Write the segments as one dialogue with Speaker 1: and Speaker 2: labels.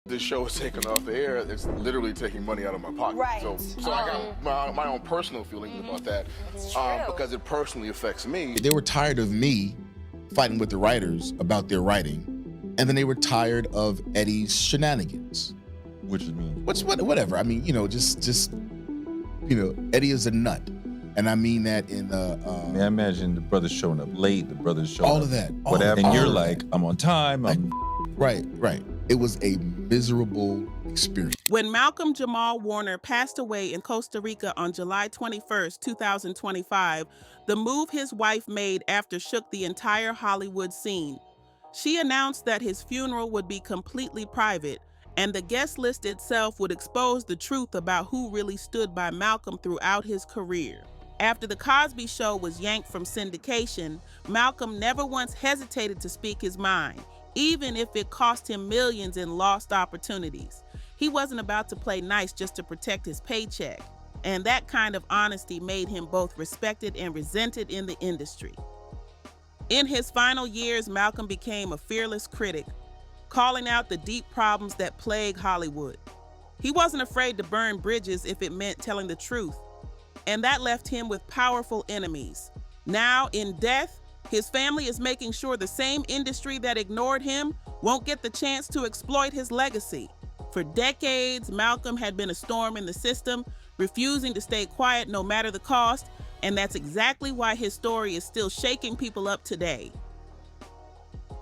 Speaker 1: this show is taken off the air, it's literally taking money out of my pocket.
Speaker 2: Right.
Speaker 1: So I got my own personal feelings about that because it personally affects me.
Speaker 3: They were tired of me fighting with the writers about their writing, and then they were tired of Eddie's shenanigans.
Speaker 4: Which means
Speaker 3: whatever. I mean, Eddie is a nut, and I mean that in
Speaker 4: I imagine the brother's showing up late, the brother's showing
Speaker 3: all
Speaker 4: up
Speaker 3: of that,
Speaker 4: whatever, and you're like, I'm on time.
Speaker 3: Right. It was a miserable experience.
Speaker 5: When Malcolm-Jamal Warner passed away in Costa Rica on July 21st, 2025, the move his wife made after shook the entire Hollywood scene. She announced that his funeral would be completely private, and the guest list itself would expose the truth about who really stood by Malcolm throughout his career. After The Cosby Show was yanked from syndication, Malcolm never once hesitated to speak his mind, even if it cost him millions in lost opportunities. He wasn't about to play nice just to protect his paycheck, and that kind of honesty made him both respected and resented in the industry. In his final years, Malcolm became a fearless critic, calling out the deep problems that plague Hollywood. He wasn't afraid to burn bridges if it meant telling the truth, and that left him with powerful enemies. Now, in death, his family is making sure the same industry that ignored him won't get the chance to exploit his legacy. For decades, Malcolm had been a storm in the system, refusing to stay quiet no matter the cost, and that's exactly why his story is still shaking people up today.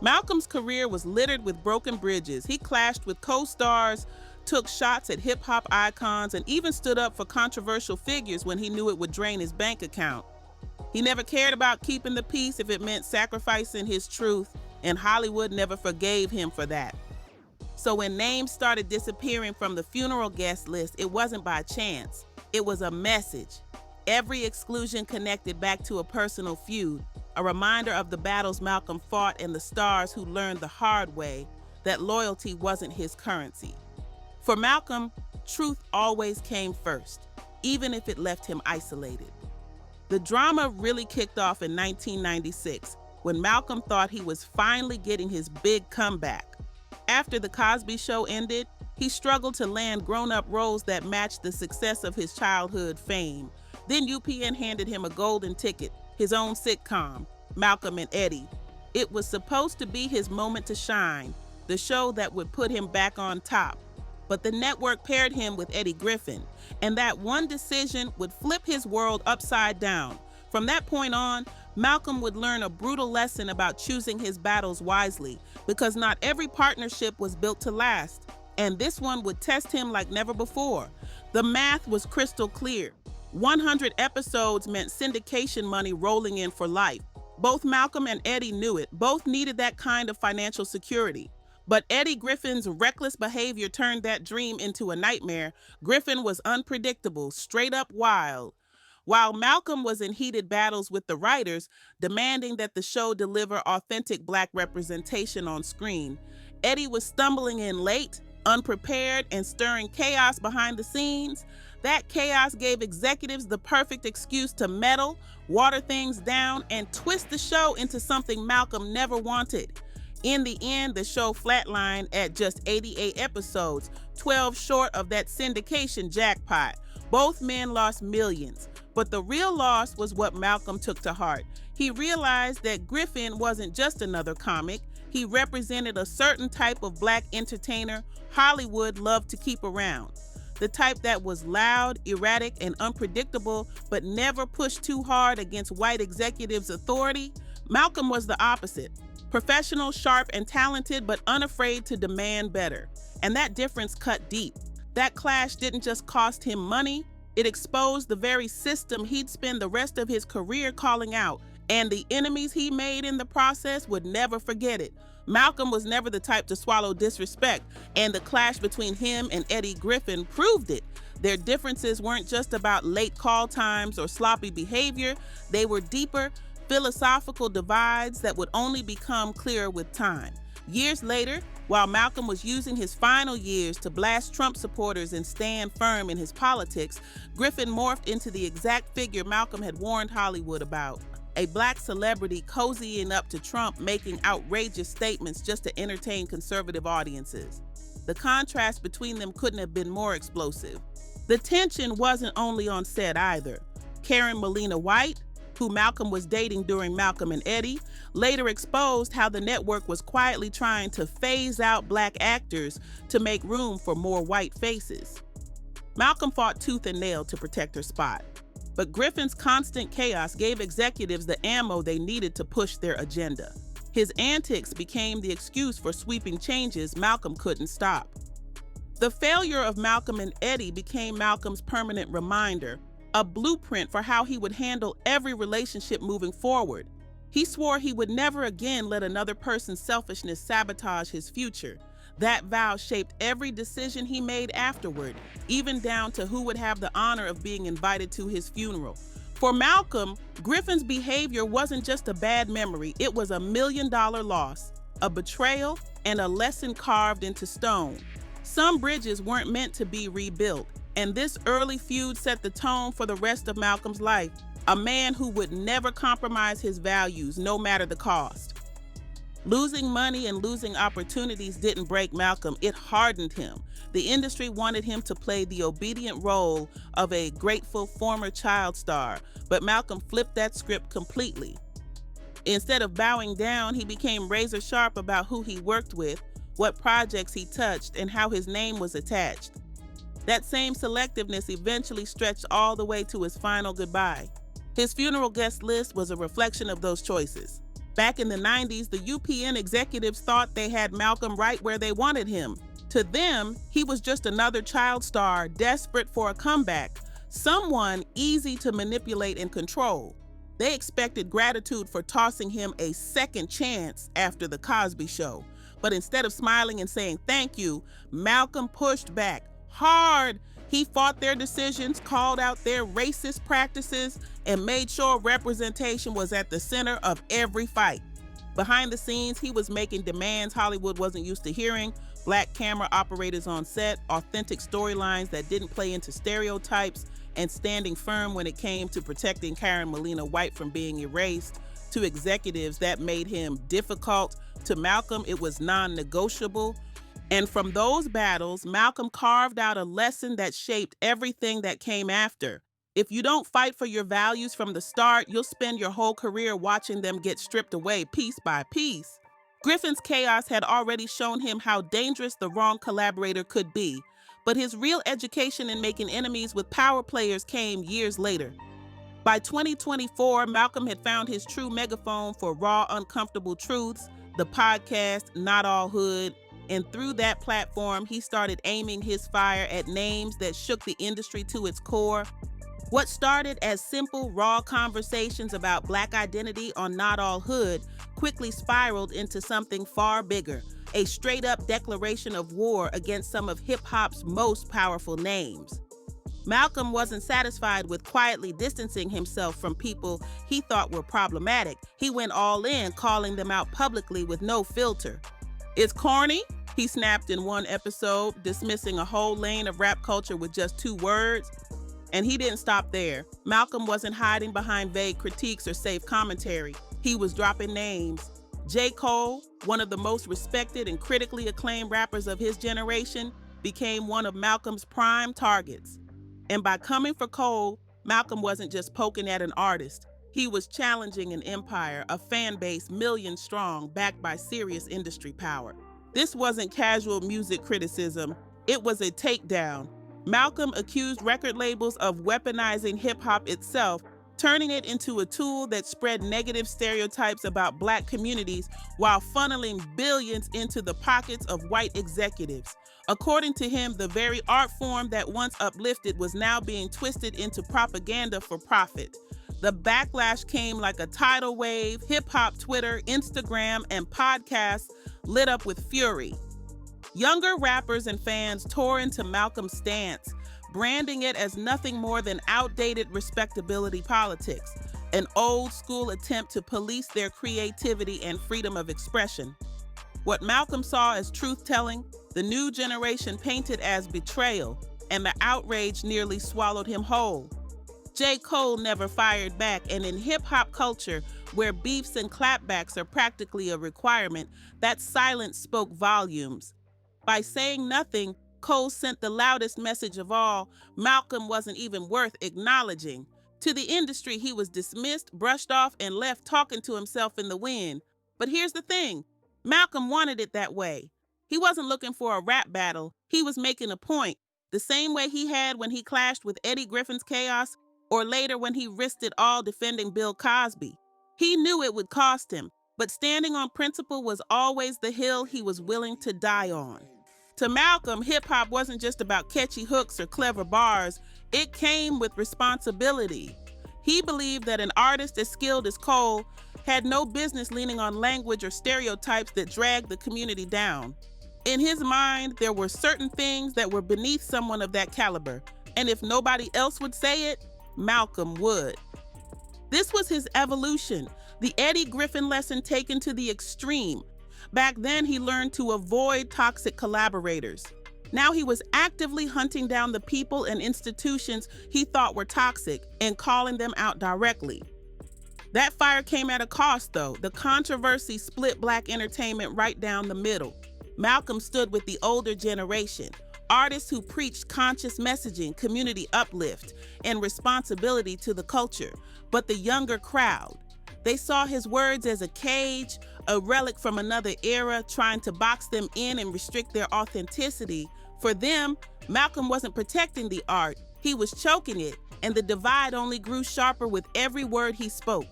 Speaker 5: Malcolm's career was littered with broken bridges. He clashed with co-stars, took shots at hip-hop icons, and even stood up for controversial figures when he knew it would drain his bank account. He never cared about keeping the peace if it meant sacrificing his truth, and Hollywood never forgave him for that. So when names started disappearing from the funeral guest list, it wasn't by chance. It was a message. Every exclusion connected back to a personal feud, a reminder of the battles Malcolm fought and the stars who learned the hard way that loyalty wasn't his currency. For Malcolm, truth always came first, even if it left him isolated. The drama really kicked off in 1996, when Malcolm thought he was finally getting his big comeback. After The Cosby Show ended, he struggled to land grown-up roles that matched the success of his childhood fame. Then UPN handed him a golden ticket, his own sitcom, Malcolm and Eddie. It was supposed to be his moment to shine, the show that would put him back on top. But the network paired him with Eddie Griffin, and that one decision would flip his world upside down. From that point on, Malcolm would learn a brutal lesson about choosing his battles wisely, because not every partnership was built to last, and this one would test him like never before. The math was crystal clear. 100 episodes meant syndication money rolling in for life. Both Malcolm and Eddie knew it. Both needed that kind of financial security. But Eddie Griffin's reckless behavior turned that dream into a nightmare. Griffin was unpredictable, straight up wild. While Malcolm was in heated battles with the writers, demanding that the show deliver authentic Black representation on screen, Eddie was stumbling in late, unprepared, and stirring chaos behind the scenes. That chaos gave executives the perfect excuse to meddle, water things down, and twist the show into something Malcolm never wanted. In the end, the show flatlined at just 88 episodes, 12 short of that syndication jackpot. Both men lost millions, but the real loss was what Malcolm took to heart. He realized that Griffin wasn't just another comic. He represented a certain type of Black entertainer Hollywood loved to keep around. The type that was loud, erratic, and unpredictable, but never pushed too hard against white executives' authority. Malcolm was the opposite. Professional, sharp, and talented, but unafraid to demand better. And that difference cut deep. That clash didn't just cost him money, it exposed the very system he'd spend the rest of his career calling out, and the enemies he made in the process would never forget it. Malcolm was never the type to swallow disrespect, and the clash between him and Eddie Griffin proved it. Their differences weren't just about late call times or sloppy behavior, they were deeper, philosophical divides that would only become clearer with time. Years later, while Malcolm was using his final years to blast Trump supporters and stand firm in his politics, Griffin morphed into the exact figure Malcolm had warned Hollywood about. A Black celebrity cozying up to Trump, making outrageous statements just to entertain conservative audiences. The contrast between them couldn't have been more explosive. The tension wasn't only on set either. Karen Molina White, who Malcolm was dating during Malcolm and Eddie, later exposed how the network was quietly trying to phase out black actors to make room for more white faces. Malcolm fought tooth and nail to protect her spot, but Griffin's constant chaos gave executives the ammo they needed to push their agenda. His antics became the excuse for sweeping changes Malcolm couldn't stop. The failure of Malcolm and Eddie became Malcolm's permanent reminder, a blueprint for how he would handle every relationship moving forward. He swore he would never again let another person's selfishness sabotage his future. That vow shaped every decision he made afterward, even down to who would have the honor of being invited to his funeral. For Malcolm, Griffin's behavior wasn't just a bad memory, it was $1 million loss, a betrayal, and a lesson carved into stone. Some bridges weren't meant to be rebuilt, and this early feud set the tone for the rest of Malcolm's life, a man who would never compromise his values, no matter the cost. Losing money and losing opportunities didn't break Malcolm, it hardened him. The industry wanted him to play the obedient role of a grateful former child star, but Malcolm flipped that script completely. Instead of bowing down, he became razor sharp about who he worked with, what projects he touched, and how his name was attached. That same selectiveness eventually stretched all the way to his final goodbye. His funeral guest list was a reflection of those choices. Back in the 90s, the UPN executives thought they had Malcolm right where they wanted him. To them, he was just another child star desperate for a comeback, someone easy to manipulate and control. They expected gratitude for tossing him a second chance after the Cosby Show. But instead of smiling and saying thank you, Malcolm pushed back hard. He fought their decisions, called out their racist practices, and made sure representation was at the center of every fight. Behind the scenes, he was making demands Hollywood wasn't used to hearing: black camera operators on set, authentic storylines that didn't play into stereotypes, and standing firm when it came to protecting Karen Molina White from being erased. To executives, that made him difficult. To Malcolm, it was non-negotiable. And from those battles, Malcolm carved out a lesson that shaped everything that came after. If you don't fight for your values from the start, you'll spend your whole career watching them get stripped away piece by piece. Griffin's chaos had already shown him how dangerous the wrong collaborator could be, but his real education in making enemies with power players came years later. By 2024, Malcolm had found his true megaphone for raw, uncomfortable truths, the podcast Not All Hood, and through that platform, he started aiming his fire at names that shook the industry to its core. What started as simple, raw conversations about black identity on Not All Hood quickly spiraled into something far bigger, a straight-up declaration of war against some of hip-hop's most powerful names. Malcolm wasn't satisfied with quietly distancing himself from people he thought were problematic. He went all in, calling them out publicly with no filter. "It's corny," he snapped in one episode, dismissing a whole lane of rap culture with just 2 words. And he didn't stop there. Malcolm wasn't hiding behind vague critiques or safe commentary. He was dropping names. J. Cole, one of the most respected and critically acclaimed rappers of his generation, became one of Malcolm's prime targets. And by coming for Cole, Malcolm wasn't just poking at an artist. He was challenging an empire, a fan base millions strong, backed by serious industry power. This wasn't casual music criticism, it was a takedown. Malcolm accused record labels of weaponizing hip-hop itself, turning it into a tool that spread negative stereotypes about black communities while funneling billions into the pockets of white executives. According to him, the very art form that once uplifted was now being twisted into propaganda for profit. The backlash came like a tidal wave. Hip-hop Twitter, Instagram, and podcasts lit up with fury. Younger rappers and fans tore into Malcolm's stance, branding it as nothing more than outdated respectability politics, an old-school attempt to police their creativity and freedom of expression. What Malcolm saw as truth-telling, the new generation painted as betrayal, and the outrage nearly swallowed him whole. J. Cole never fired back, and in hip-hop culture, where beefs and clapbacks are practically a requirement, that silence spoke volumes. By saying nothing, Cole sent the loudest message of all: Malcolm wasn't even worth acknowledging. To the industry, he was dismissed, brushed off, and left talking to himself in the wind. But here's the thing: Malcolm wanted it that way. He wasn't looking for a rap battle. He was making a point, the same way he had when he clashed with Eddie Griffin's Chaos, or later when he risked it all defending Bill Cosby. He knew it would cost him, but standing on principle was always the hill he was willing to die on. To Malcolm, hip-hop wasn't just about catchy hooks or clever bars. It came with responsibility. He believed that an artist as skilled as Cole had no business leaning on language or stereotypes that dragged the community down. In his mind, there were certain things that were beneath someone of that caliber, and if nobody else would say it, Malcolm would. This was his evolution, the Eddie Griffin lesson taken to the extreme. Back then, he learned to avoid toxic collaborators. Now he was actively hunting down the people and institutions he thought were toxic and calling them out directly. That fire came at a cost, though. The controversy split Black entertainment right down the middle. Malcolm stood with the older generation, artists who preached conscious messaging, community uplift, and responsibility to the culture. But the younger crowd, they saw his words as a cage, a relic from another era, trying to box them in and restrict their authenticity. For them, Malcolm wasn't protecting the art, he was choking it, and the divide only grew sharper with every word he spoke.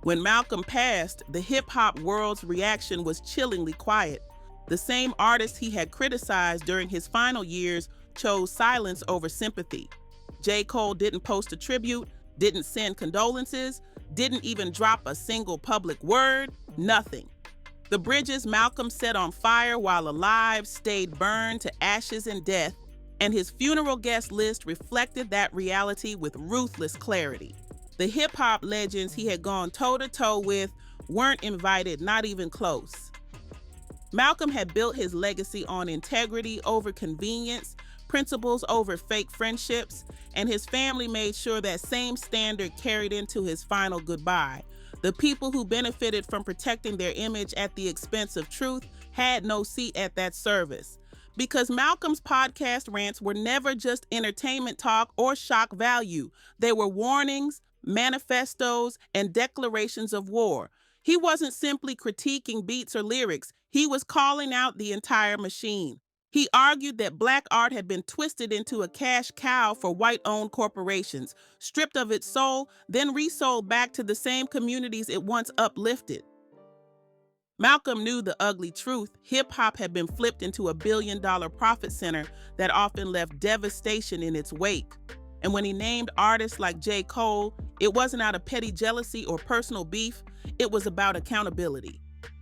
Speaker 5: When Malcolm passed, the hip-hop world's reaction was chillingly quiet. The same artists he had criticized during his final years chose silence over sympathy. J. Cole didn't post a tribute, didn't send condolences, didn't even drop a single public word, nothing. The bridges Malcolm set on fire while alive stayed burned to ashes and death, and his funeral guest list reflected that reality with ruthless clarity. The hip-hop legends he had gone toe-to-toe with weren't invited, not even close. Malcolm had built his legacy on integrity over convenience, principles over fake friendships, and his family made sure that same standard carried into his final goodbye. The people who benefited from protecting their image at the expense of truth had no seat at that service. Because Malcolm's podcast rants were never just entertainment talk or shock value. They were warnings, manifestos, and declarations of war. He wasn't simply critiquing beats or lyrics. He was calling out the entire machine. He argued that Black art had been twisted into a cash cow for white-owned corporations, stripped of its soul, then resold back to the same communities it once uplifted. Malcolm knew the ugly truth. Hip-hop had been flipped into a billion-dollar profit center that often left devastation in its wake. And when he named artists like J. Cole, it wasn't out of petty jealousy or personal beef, it was about accountability.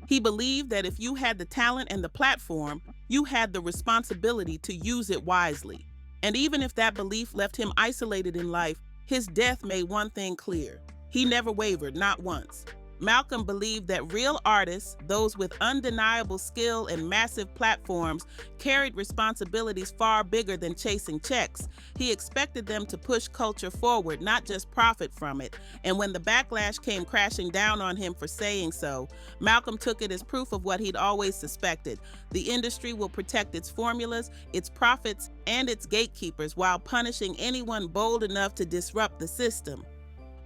Speaker 5: He believed that if you had the talent and the platform, you had the responsibility to use it wisely. And even if that belief left him isolated in life, his death made one thing clear: he never wavered, not once. Malcolm believed that real artists, those with undeniable skill and massive platforms, carried responsibilities far bigger than chasing checks. He expected them to push culture forward, not just profit from it. And when the backlash came crashing down on him for saying so, Malcolm took it as proof of what he'd always suspected. The industry will protect its formulas, its profits, and its gatekeepers while punishing anyone bold enough to disrupt the system.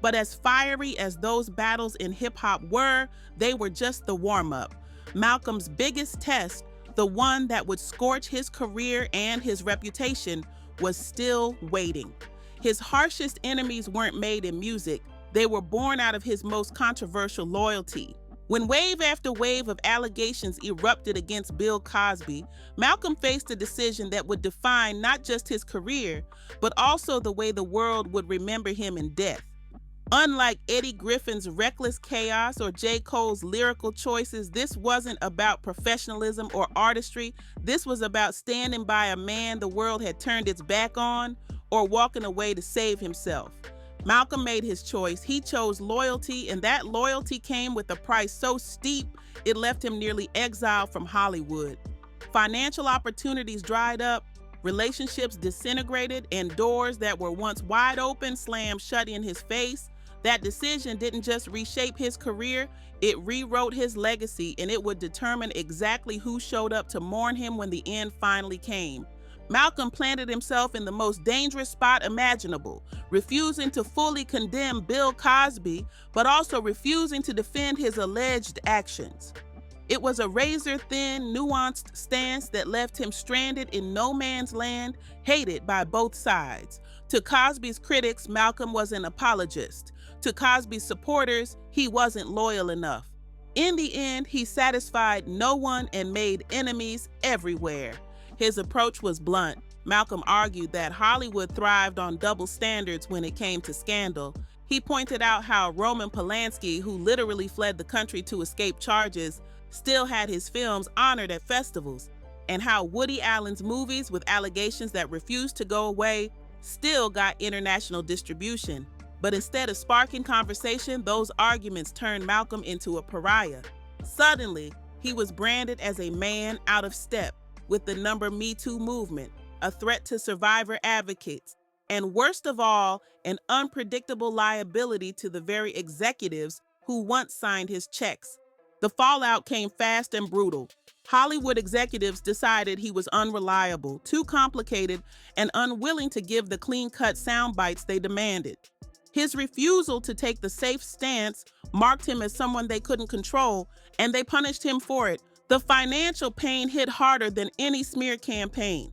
Speaker 5: But as fiery as those battles in hip-hop were, they were just the warm-up. Malcolm's biggest test, the one that would scorch his career and his reputation, was still waiting. His harshest enemies weren't made in music. They were born out of his most controversial loyalty. When wave after wave of allegations erupted against Bill Cosby, Malcolm faced a decision that would define not just his career, but also the way the world would remember him in death. Unlike Eddie Griffin's reckless chaos or J. Cole's lyrical choices, this wasn't about professionalism or artistry. This was about standing by a man the world had turned its back on, or walking away to save himself. Malcolm made his choice. He chose loyalty, and that loyalty came with a price so steep it left him nearly exiled from Hollywood. Financial opportunities dried up, relationships disintegrated, and doors that were once wide open slammed shut in his face. That decision didn't just reshape his career, it rewrote his legacy, and it would determine exactly who showed up to mourn him when the end finally came. Malcolm planted himself in the most dangerous spot imaginable, refusing to fully condemn Bill Cosby, but also refusing to defend his alleged actions. It was a razor-thin, nuanced stance that left him stranded in no man's land, hated by both sides. To Cosby's critics, Malcolm was an apologist. To Cosby's supporters, he wasn't loyal enough. In the end, he satisfied no one and made enemies everywhere. His approach was blunt. Malcolm argued that Hollywood thrived on double standards when it came to scandal. He pointed out how Roman Polanski, who literally fled the country to escape charges, still had his films honored at festivals, and how Woody Allen's movies with allegations that refused to go away still got international distribution. But instead of sparking conversation, those arguments turned Malcolm into a pariah. Suddenly, he was branded as a man out of step with the Me Too movement, a threat to survivor advocates, and worst of all, an unpredictable liability to the very executives who once signed his checks. The fallout came fast and brutal. Hollywood executives decided he was unreliable, too complicated, and unwilling to give the clean-cut sound bites they demanded. His refusal to take the safe stance marked him as someone they couldn't control, and they punished him for it. The financial pain hit harder than any smear campaign.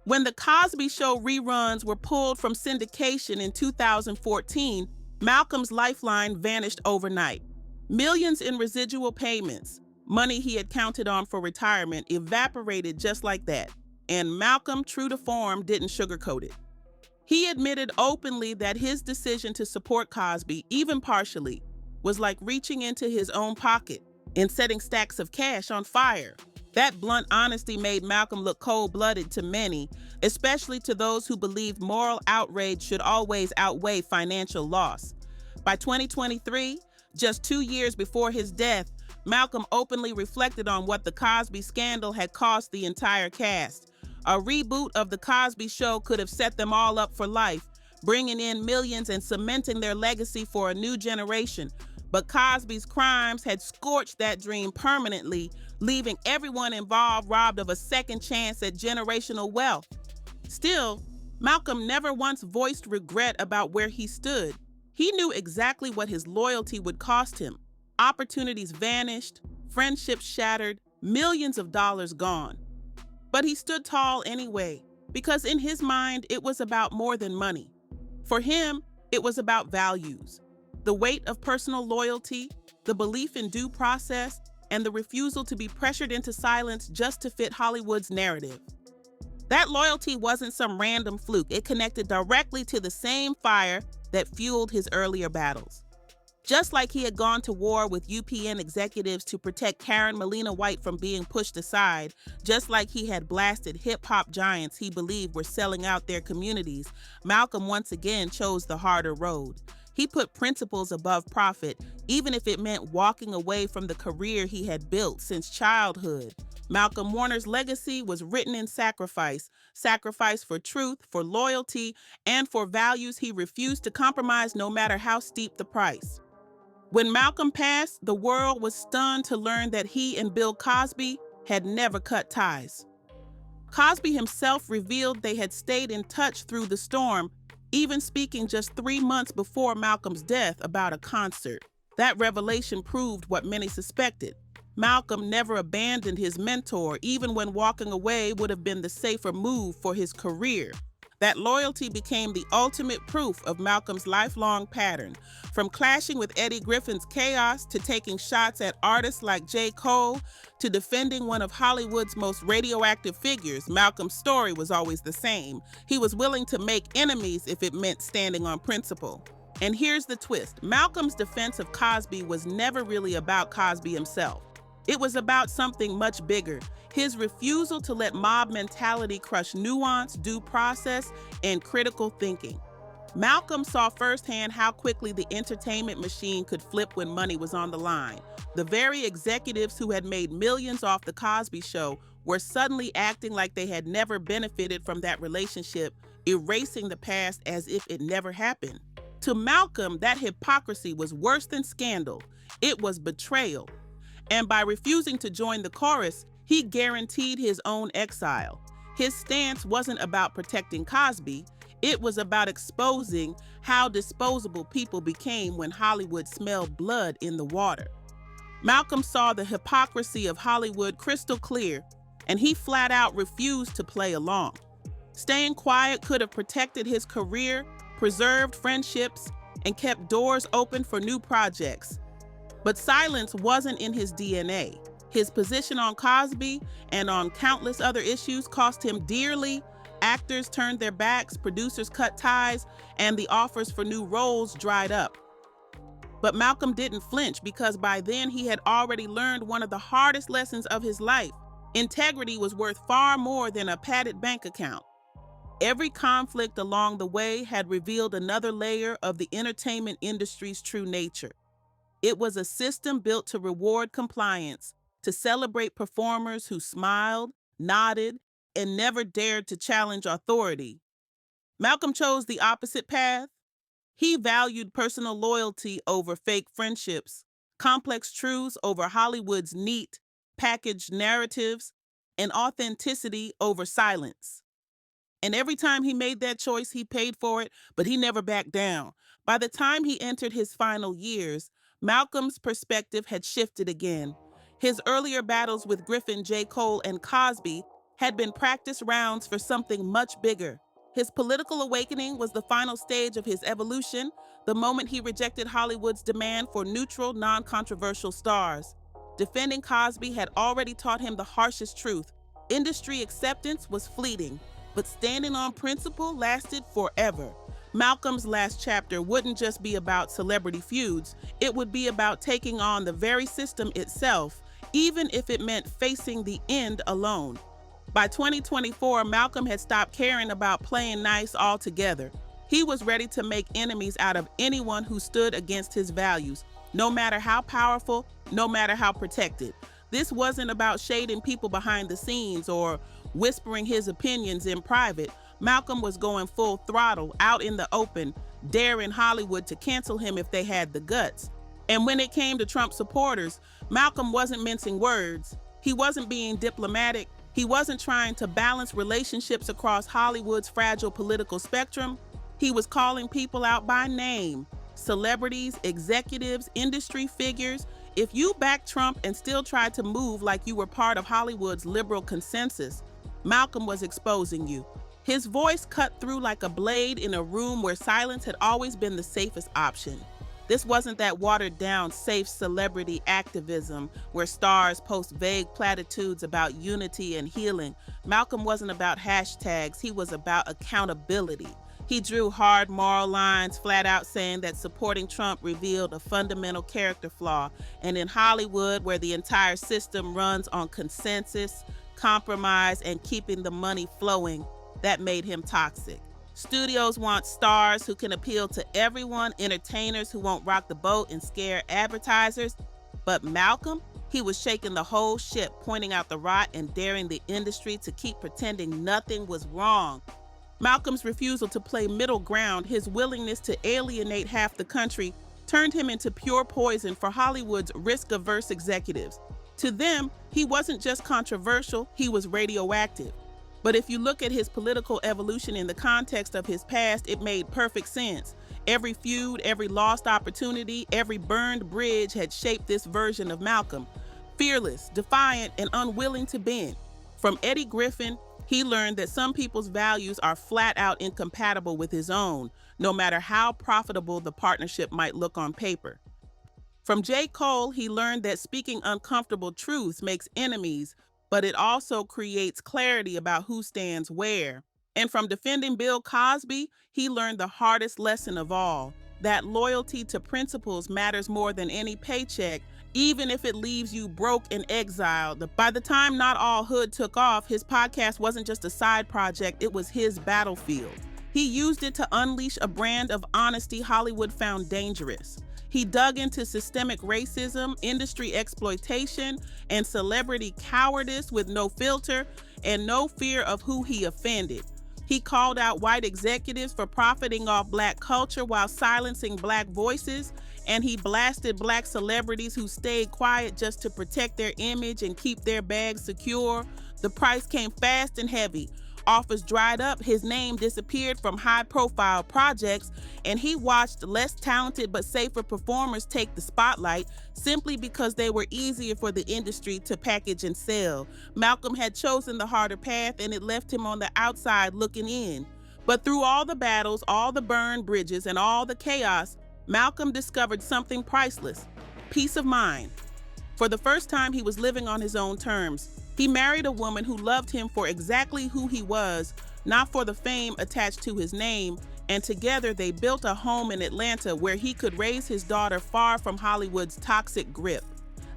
Speaker 5: When The Cosby Show reruns were pulled from syndication in 2014, Malcolm's lifeline vanished overnight. Millions in residual payments, money he had counted on for retirement, evaporated just like that. And Malcolm, true to form, didn't sugarcoat it. He admitted openly that his decision to support Cosby, even partially, was like reaching into his own pocket and setting stacks of cash on fire. That blunt honesty made Malcolm look cold-blooded to many, especially to those who believed moral outrage should always outweigh financial loss. By 2023, just 2 years before his death, Malcolm openly reflected on what the Cosby scandal had cost the entire cast. A reboot of The Cosby Show could have set them all up for life, bringing in millions and cementing their legacy for a new generation. But Cosby's crimes had scorched that dream permanently, leaving everyone involved robbed of a second chance at generational wealth. Still, Malcolm never once voiced regret about where he stood. He knew exactly what his loyalty would cost him. Opportunities vanished, friendships shattered, millions of dollars gone. But he stood tall anyway, because in his mind, it was about more than money. For him, it was about values. The weight of personal loyalty, the belief in due process, and the refusal to be pressured into silence just to fit Hollywood's narrative. That loyalty wasn't some random fluke. It connected directly to the same fire that fueled his earlier battles. Just like he had gone to war with UPN executives to protect Karen Molina White from being pushed aside, just like he had blasted hip-hop giants he believed were selling out their communities, Malcolm once again chose the harder road. He put principles above profit, even if it meant walking away from the career he had built since childhood. Malcolm Warner's legacy was written in sacrifice for truth, for loyalty, and for values he refused to compromise no matter how steep the price. When Malcolm passed, the world was stunned to learn that he and Bill Cosby had never cut ties. Cosby himself revealed they had stayed in touch through the storm, even speaking just 3 months before Malcolm's death about a concert. That revelation proved what many suspected. Malcolm never abandoned his mentor, even when walking away would have been the safer move for his career. That loyalty became the ultimate proof of Malcolm's lifelong pattern. From clashing with Eddie Griffin's chaos, to taking shots at artists like J. Cole, to defending one of Hollywood's most radioactive figures, Malcolm's story was always the same. He was willing to make enemies if it meant standing on principle. And here's the twist. Malcolm's defense of Cosby was never really about Cosby himself. It was about something much bigger. His refusal to let mob mentality crush nuance, due process, and critical thinking. Malcolm saw firsthand how quickly the entertainment machine could flip when money was on the line. The very executives who had made millions off The Cosby Show were suddenly acting like they had never benefited from that relationship, erasing the past as if it never happened. To Malcolm, that hypocrisy was worse than scandal. It was betrayal. And by refusing to join the chorus, he guaranteed his own exile. His stance wasn't about protecting Cosby. It was about exposing how disposable people became when Hollywood smelled blood in the water. Malcolm saw the hypocrisy of Hollywood crystal clear, and he flat out refused to play along. Staying quiet could have protected his career, preserved friendships, and kept doors open for new projects. But silence wasn't in his DNA. His position on Cosby and on countless other issues cost him dearly. Actors turned their backs, producers cut ties, and the offers for new roles dried up. But Malcolm didn't flinch because by then he had already learned one of the hardest lessons of his life. Integrity was worth far more than a padded bank account. Every conflict along the way had revealed another layer of the entertainment industry's true nature. It was a system built to reward compliance, to celebrate performers who smiled, nodded, and never dared to challenge authority. Malcolm chose the opposite path. He valued personal loyalty over fake friendships, complex truths over Hollywood's neat, packaged narratives, and authenticity over silence. And every time he made that choice, he paid for it, but he never backed down. By the time he entered his final years, Malcolm's perspective had shifted again. His earlier battles with Griffin, J. Cole, and Cosby had been practice rounds for something much bigger. His political awakening was the final stage of his evolution, the moment he rejected Hollywood's demand for neutral, non-controversial stars. Defending Cosby had already taught him the harshest truth. Industry acceptance was fleeting, but standing on principle lasted forever. Malcolm's last chapter wouldn't just be about celebrity feuds, it would be about taking on the very system itself, even if it meant facing the end alone. By 2024, Malcolm had stopped caring about playing nice altogether. He was ready to make enemies out of anyone who stood against his values, no matter how powerful, no matter how protected. This wasn't about shading people behind the scenes or whispering his opinions in private. Malcolm was going full throttle, out in the open, daring Hollywood to cancel him if they had the guts. And when it came to Trump supporters, Malcolm wasn't mincing words. He wasn't being diplomatic. He wasn't trying to balance relationships across Hollywood's fragile political spectrum. He was calling people out by name. Celebrities, executives, industry figures. If you backed Trump and still tried to move like you were part of Hollywood's liberal consensus, Malcolm was exposing you. His voice cut through like a blade in a room where silence had always been the safest option. This wasn't that watered-down, safe celebrity activism where stars post vague platitudes about unity and healing. Malcolm wasn't about hashtags, he was about accountability. He drew hard moral lines, flat out saying that supporting Trump revealed a fundamental character flaw. And in Hollywood, where the entire system runs on consensus, compromise, and keeping the money flowing, that made him toxic. Studios want stars who can appeal to everyone, entertainers who won't rock the boat and scare advertisers. But Malcolm, he was shaking the whole ship, pointing out the rot and daring the industry to keep pretending nothing was wrong. Malcolm's refusal to play middle ground, his willingness to alienate half the country, turned him into pure poison for Hollywood's risk-averse executives. To them, he wasn't just controversial, he was radioactive. But if you look at his political evolution in the context of his past, it made perfect sense. Every feud, every lost opportunity, every burned bridge had shaped this version of Malcolm. Fearless, defiant, and unwilling to bend. From Eddie Griffin, he learned that some people's values are flat out incompatible with his own, no matter how profitable the partnership might look on paper. From J. Cole, he learned that speaking uncomfortable truths makes enemies, but it also creates clarity about who stands where. And from defending Bill Cosby, he learned the hardest lesson of all, that loyalty to principles matters more than any paycheck, even if it leaves you broke and exiled. By the time Not All Hood took off, his podcast wasn't just a side project, it was his battlefield. He used it to unleash a brand of honesty Hollywood found dangerous. He dug into systemic racism, industry exploitation, and celebrity cowardice with no filter and no fear of who he offended. He called out white executives for profiting off black culture while silencing black voices, and he blasted black celebrities who stayed quiet just to protect their image and keep their bags secure. The price came fast and heavy. Offers dried up, his name disappeared from high-profile projects, and he watched less talented but safer performers take the spotlight simply because they were easier for the industry to package and sell. Malcolm had chosen the harder path, and it left him on the outside looking in. But through all the battles, all the burned bridges, and all the chaos, Malcolm discovered something priceless: peace of mind. For the first time, he was living on his own terms. He married a woman who loved him for exactly who he was, not for the fame attached to his name, and together they built a home in Atlanta where he could raise his daughter far from Hollywood's toxic grip.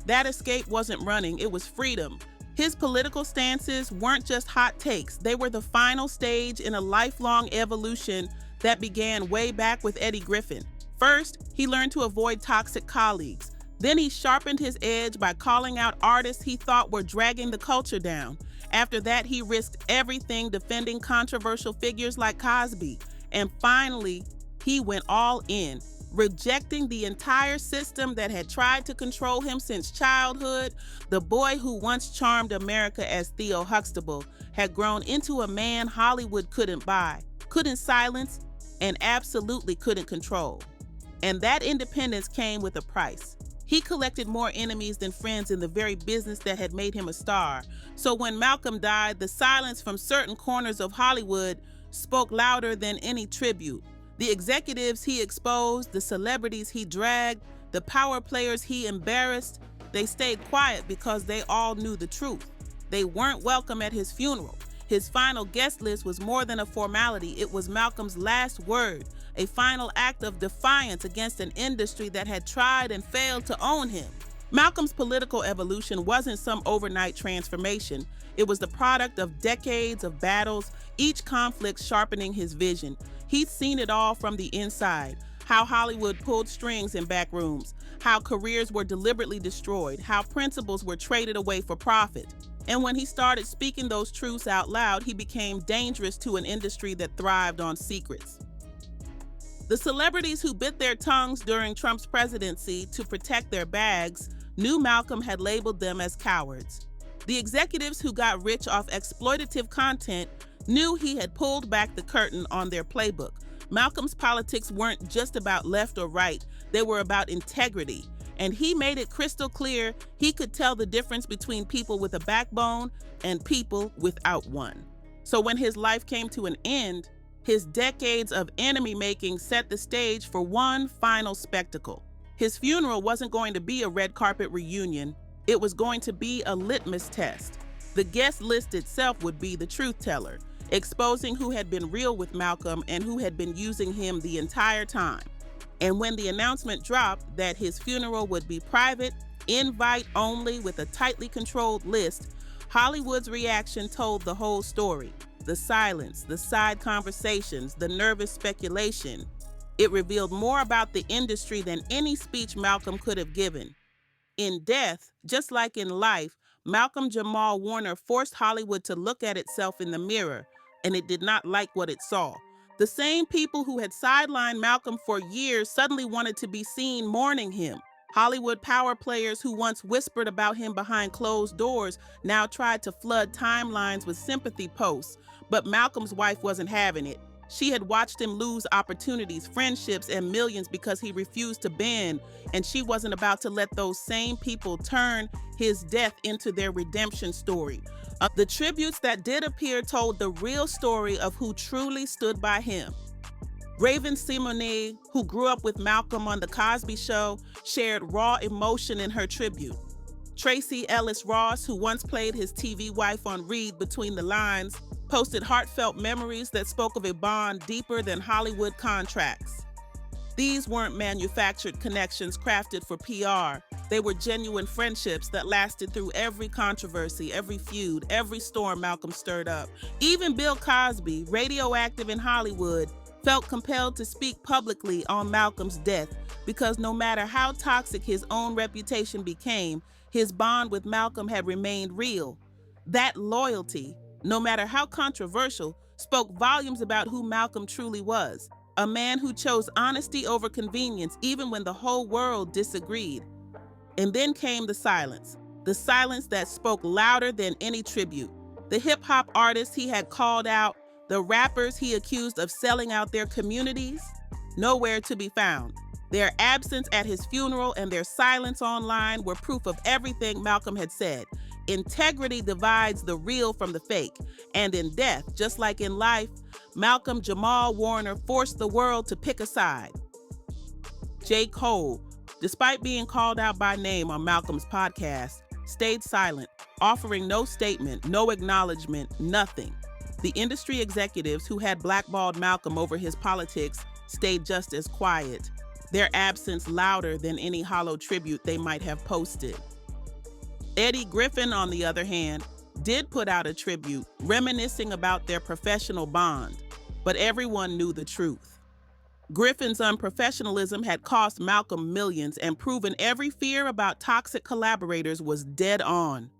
Speaker 5: That escape wasn't running, it was freedom. His political stances weren't just hot takes, they were the final stage in a lifelong evolution that began way back with Eddie Griffin. First, he learned to avoid toxic colleagues. Then he sharpened his edge by calling out artists he thought were dragging the culture down. After that, he risked everything defending controversial figures like Cosby. And finally, he went all in, rejecting the entire system that had tried to control him since childhood. The boy who once charmed America as Theo Huxtable had grown into a man Hollywood couldn't buy, couldn't silence, and absolutely couldn't control. And that independence came with a price. He collected more enemies than friends in the very business that had made him a star. So when Malcolm died, the silence from certain corners of Hollywood spoke louder than any tribute. The executives he exposed, the celebrities he dragged, the power players he embarrassed, they stayed quiet because they all knew the truth. They weren't welcome at his funeral. His final guest list was more than a formality. It was Malcolm's last word, a final act of defiance against an industry that had tried and failed to own him. Malcolm's political evolution wasn't some overnight transformation. It was the product of decades of battles, each conflict sharpening his vision. He'd seen it all from the inside: how Hollywood pulled strings in back rooms, how careers were deliberately destroyed, how principles were traded away for profit. And when he started speaking those truths out loud, he became dangerous to an industry that thrived on secrets. The celebrities who bit their tongues during Trump's presidency to protect their bags knew Malcolm had labeled them as cowards. The executives who got rich off exploitative content knew he had pulled back the curtain on their playbook. Malcolm's politics weren't just about left or right, they were about integrity. And he made it crystal clear he could tell the difference between people with a backbone and people without one. So when his life came to an end, his decades of enemy-making set the stage for one final spectacle. His funeral wasn't going to be a red carpet reunion. It was going to be a litmus test. The guest list itself would be the truth teller, exposing who had been real with Malcolm and who had been using him the entire time. And when the announcement dropped that his funeral would be private, invite only with a tightly controlled list, Hollywood's reaction told the whole story. The silence, the side conversations, the nervous speculation. It revealed more about the industry than any speech Malcolm could have given. In death, just like in life, Malcolm-Jamal Warner forced Hollywood to look at itself in the mirror, and it did not like what it saw. The same people who had sidelined Malcolm for years suddenly wanted to be seen mourning him. Hollywood power players who once whispered about him behind closed doors now tried to flood timelines with sympathy posts. But Malcolm's wife wasn't having it. She had watched him lose opportunities, friendships, and millions because he refused to bend, and she wasn't about to let those same people turn his death into their redemption story. The tributes that did appear told the real story of who truly stood by him. Raven Simone, who grew up with Malcolm on The Cosby Show, shared raw emotion in her tribute. Tracy Ellis Ross, who once played his TV wife on Read Between the Lines, posted heartfelt memories that spoke of a bond deeper than Hollywood contracts. These weren't manufactured connections crafted for PR. They were genuine friendships that lasted through every controversy, every feud, every storm Malcolm stirred up. Even Bill Cosby, radioactive in Hollywood, felt compelled to speak publicly on Malcolm's death because no matter how toxic his own reputation became, his bond with Malcolm had remained real. That loyalty, no matter how controversial, spoke volumes about who Malcolm truly was, a man who chose honesty over convenience even when the whole world disagreed. And then came the silence that spoke louder than any tribute. The hip-hop artists he had called out, the rappers he accused of selling out their communities, nowhere to be found. Their absence at his funeral and their silence online were proof of everything Malcolm had said. Integrity divides the real from the fake. And in death, just like in life, Malcolm-Jamal Warner forced the world to pick a side. J. Cole, despite being called out by name on Malcolm's podcast, stayed silent, offering no statement, no acknowledgement, nothing. The industry executives who had blackballed Malcolm over his politics stayed just as quiet, their absence louder than any hollow tribute they might have posted. Eddie Griffin, on the other hand, did put out a tribute reminiscing about their professional bond, but everyone knew the truth. Griffin's unprofessionalism had cost Malcolm millions and proven every fear about toxic collaborators was dead on.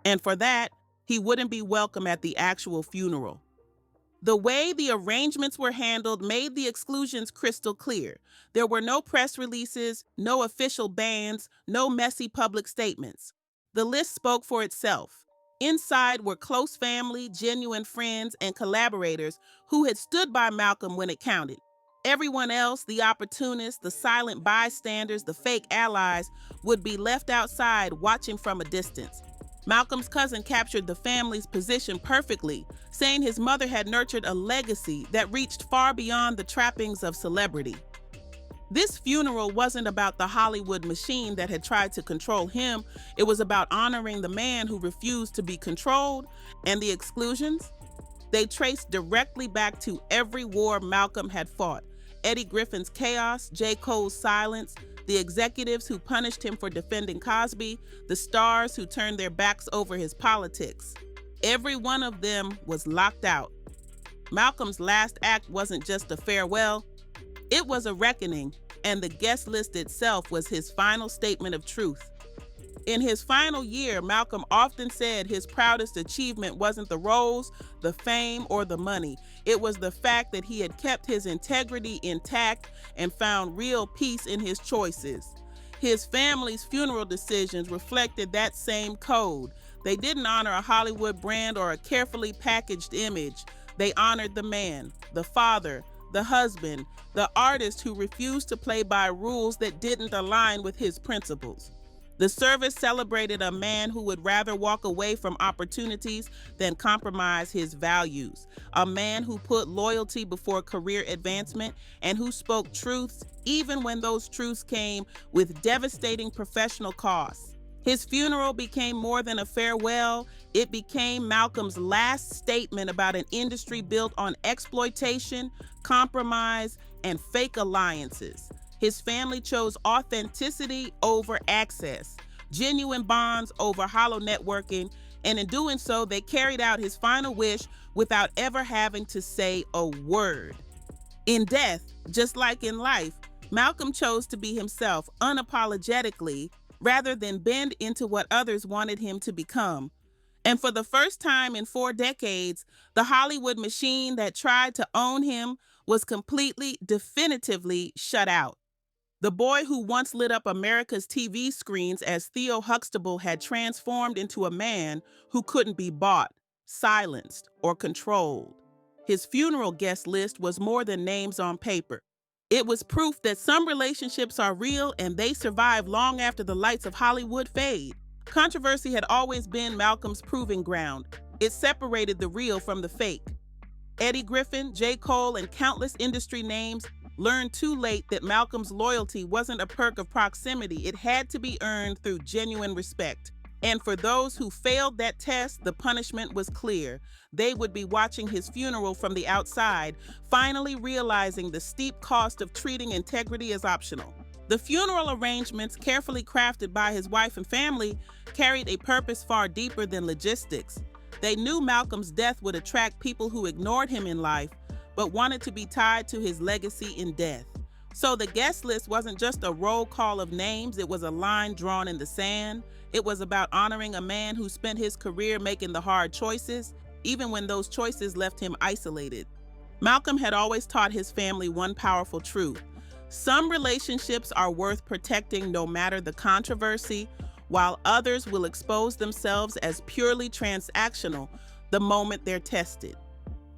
Speaker 5: And for that, he wouldn't be welcome at the actual funeral. The way the arrangements were handled made the exclusions crystal clear. There were no press releases, no official bans, no messy public statements. The list spoke for itself. Inside were close family, genuine friends, and collaborators who had stood by Malcolm when it counted. Everyone else, the opportunists, the silent bystanders, the fake allies, would be left outside watching from a distance. Malcolm's cousin captured the family's position perfectly, saying his mother had nurtured a legacy that reached far beyond the trappings of celebrity. This funeral wasn't about the Hollywood machine that had tried to control him. It was about honoring the man who refused to be controlled. And the exclusions? They traced directly back to every war Malcolm had fought. Eddie Griffin's chaos, J. Cole's silence, the executives who punished him for defending Cosby, the stars who turned their backs over his politics. Every one of them was locked out. Malcolm's last act wasn't just a farewell, it was a reckoning, and the guest list itself was his final statement of truth. In his final year, Malcolm often said his proudest achievement wasn't the roles, the fame, or the money. It was the fact that he had kept his integrity intact and found real peace in his choices. His family's funeral decisions reflected that same code. They didn't honor a Hollywood brand or a carefully packaged image. They honored the man, the father, the husband, the artist who refused to play by rules that didn't align with his principles. The service celebrated a man who would rather walk away from opportunities than compromise his values, a man who put loyalty before career advancement and who spoke truths even when those truths came with devastating professional costs. His funeral became more than a farewell. It became Malcolm's last statement about an industry built on exploitation, compromise, and fake alliances. His family chose authenticity over access, genuine bonds over hollow networking, and in doing so, they carried out his final wish without ever having to say a word. In death, just like in life, Malcolm chose to be himself unapologetically rather than bend into what others wanted him to become. And for the first time in 4 decades, the Hollywood machine that tried to own him was completely, definitively shut out. The boy who once lit up America's TV screens as Theo Huxtable had transformed into a man who couldn't be bought, silenced, or controlled. His funeral guest list was more than names on paper. It was proof that some relationships are real and they survive long after the lights of Hollywood fade. Controversy had always been Malcolm's proving ground. It separated the real from the fake. Eddie Griffin, J. Cole, and countless industry names learned too late that Malcolm's loyalty wasn't a perk of proximity. It had to be earned through genuine respect. And for those who failed that test, the punishment was clear. They would be watching his funeral from the outside, finally realizing the steep cost of treating integrity as optional. The funeral arrangements, carefully crafted by his wife and family, carried a purpose far deeper than logistics. They knew Malcolm's death would attract people who ignored him in life, but wanted to be tied to his legacy in death. So the guest list wasn't just a roll call of names, it was a line drawn in the sand. It was about honoring a man who spent his career making the hard choices, even when those choices left him isolated. Malcolm had always taught his family one powerful truth. Some relationships are worth protecting no matter the controversy, while others will expose themselves as purely transactional the moment they're tested.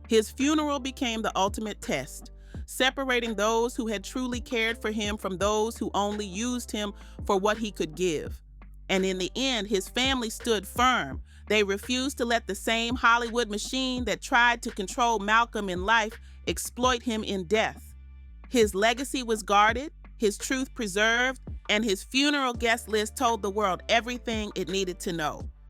Speaker 5: His funeral became the ultimate test, separating those who had truly cared for him from those who only used him for what he could give. And in the end, his family stood firm. They refused to let the same Hollywood machine that tried to control Malcolm in life exploit him in death. His legacy was guarded, his truth preserved, and his funeral guest list told the world everything it needed to know.